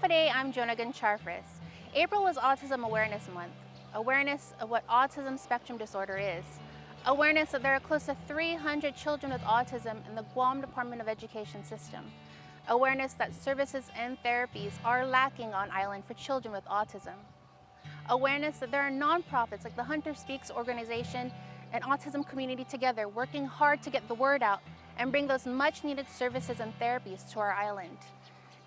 Today, I'm Joan Aguon Charfauros. April is Autism Awareness Month. Awareness of what autism spectrum disorder is. Awareness that there are close to 300 children with autism in the Guam Department of Education system. Awareness that services and therapies are lacking on island for children with autism. Awareness that there are nonprofits like the Hunter Speaks organization and autism community together working hard to get the word out and bring those much needed services and therapies to our island.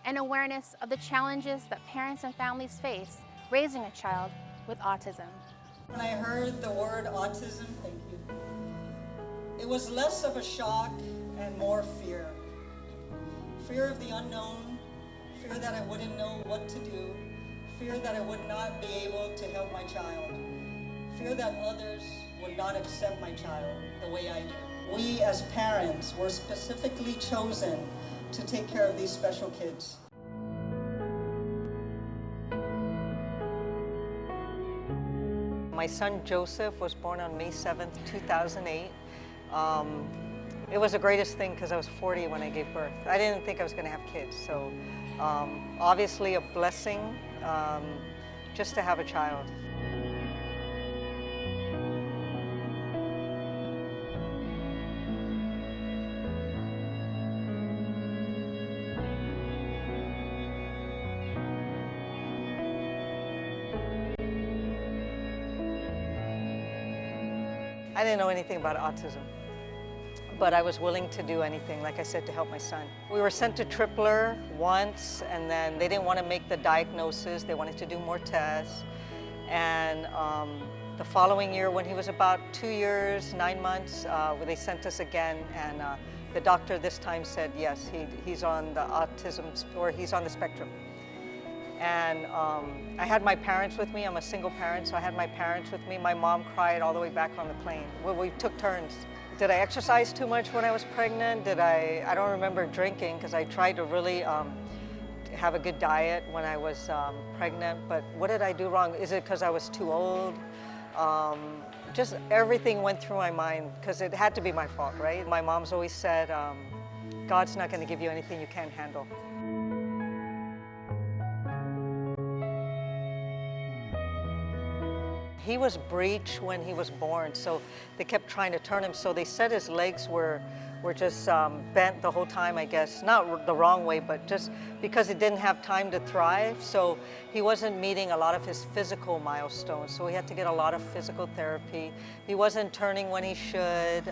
And awareness of the challenges that parents and families face raising a child with autism. When I heard the word autism, thank you, it was less of a shock and more fear. Fear of the unknown, fear that I wouldn't know what to do, fear that I would not be able to help my child, fear that others would not accept my child the way I do. We as parents were specifically chosen to take care of these special kids. My son Joseph was born on May 7th, 2008. It was the greatest thing because I was 40 when I gave birth. I didn't think I was going to have kids, so obviously a blessing just to have a child. I didn't know anything about autism, but I was willing to do anything, like I said, to help my son. We were sent to Tripler once, and then they didn't want to make the diagnosis. They wanted to do more tests. And the following year, when he was about 2 years, 9 months, they sent us again, and the doctor this time said, yes, he's on the autism, or he's on the spectrum. And I had my parents with me. I'm a single parent, so I had my parents with me. My mom cried all the way back on the plane. We took turns. Did I exercise too much when I was pregnant? I don't remember drinking because I tried to really have a good diet when I was pregnant. But what did I do wrong? Is it because I was too old? Just everything went through my mind because it had to be my fault, right? My mom's always said, God's not going to give you anything you can't handle. He was breech when he was born, so they kept trying to turn him. So they said his legs were just bent the whole time, I guess. Not the wrong way, but just because he didn't have time to thrive. So he wasn't meeting a lot of his physical milestones. So he had to get a lot of physical therapy. He wasn't turning when he should.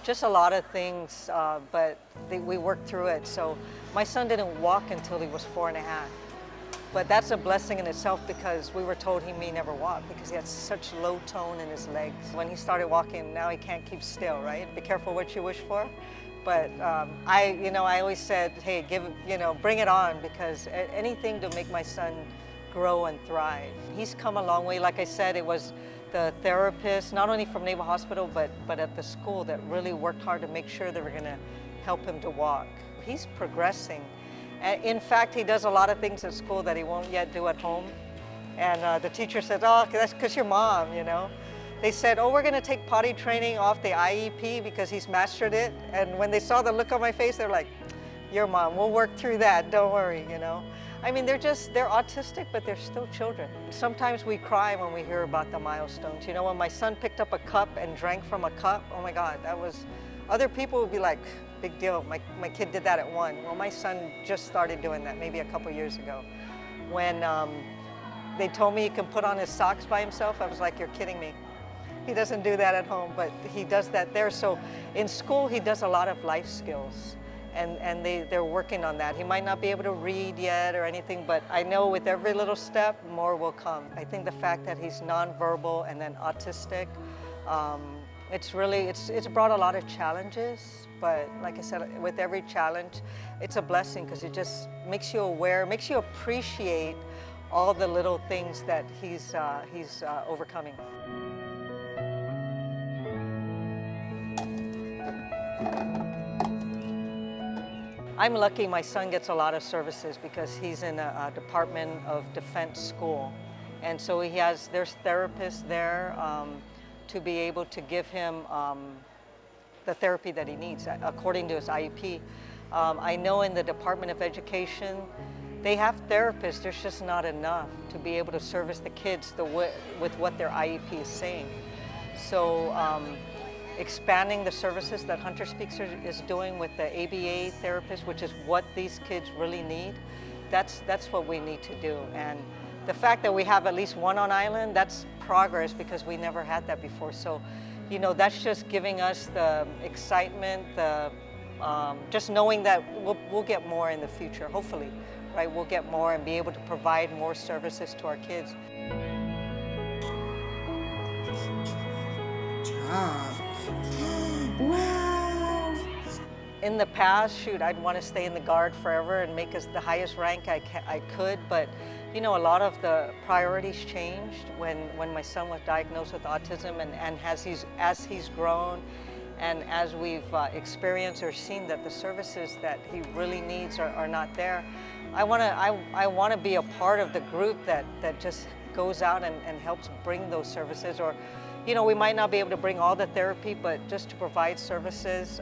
Just a lot of things, but we worked through it. So my son didn't walk until he was 4.5. But that's a blessing in itself because we were told he may never walk because he had such low tone in his legs. When he started walking, now he can't keep still, right? Be careful what you wish for. But I always said, hey, bring it on because anything to make my son grow and thrive. He's come a long way. Like I said, it was the therapist, not only from Naval Hospital, but at the school that really worked hard to make sure they were going to help him to walk. He's progressing. In fact, he does a lot of things at school that he won't yet do at home. And the teacher said, oh, that's because your mom, you know. They said, oh, we're going to take potty training off the IEP because he's mastered it. And when they saw the look on my face, they're like, your mom, we'll work through that, don't worry, you know. I mean, they're autistic, but they're still children. Sometimes we cry when we hear about the milestones. You know, when my son picked up a cup and drank from a cup, oh my God, other people would be like, big deal, my kid did that at 1. Well, my son just started doing that maybe a couple years ago. When they told me he can put on his socks by himself, I was like, you're kidding me. He doesn't do that at home, but he does that there. So in school, he does a lot of life skills, and they're working on that. He might not be able to read yet or anything, but I know with every little step, more will come. I think the fact that he's nonverbal and then autistic, it's brought a lot of challenges, but like I said, with every challenge, it's a blessing because it just makes you aware, makes you appreciate all the little things that he's overcoming. I'm lucky my son gets a lot of services because he's in a Department of Defense school. And so there's therapists there to be able to give him the therapy that he needs according to his IEP. I know in the Department of Education, They have therapists, there's just not enough to be able to service the kids with what their IEP is saying. So expanding the services that Hunter Speaks is doing with the ABA therapist, which is what these kids really need, that's what we need to do. And the fact that we have at least one on island, that's progress because we never had that before. So, you know, that's just giving us the excitement, just knowing that we'll get more in the future, hopefully, right? We'll get more and be able to provide more services to our kids. Wow! In the past, shoot, I'd want to stay in the Guard forever and make us the highest rank I could, but you know, a lot of the priorities changed when my son was diagnosed with autism, and as he's grown and as we've experienced or seen that the services that he really needs are not there, I want to be a part of the group that just goes out and helps bring those services. Or, you know, we might not be able to bring all the therapy, but just to provide services.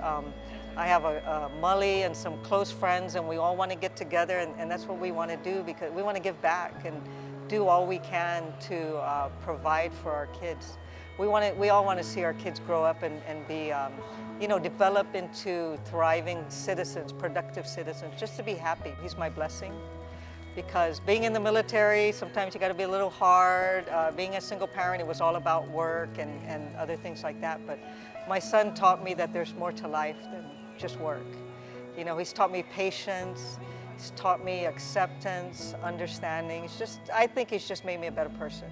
I have a Mully and some close friends, and we all want to get together, and that's what we want to do, because we want to give back and do all we can to provide for our kids. We all want to see our kids grow up and be, you know, develop into thriving citizens, productive citizens, just to be happy. He's my blessing, because being in the military, sometimes you got to be a little hard. Being a single parent, it was all about work and other things like that. But my son taught me that there's more to life than just work. You know, he's taught me patience. He's taught me acceptance, understanding. I think he's just made me a better person.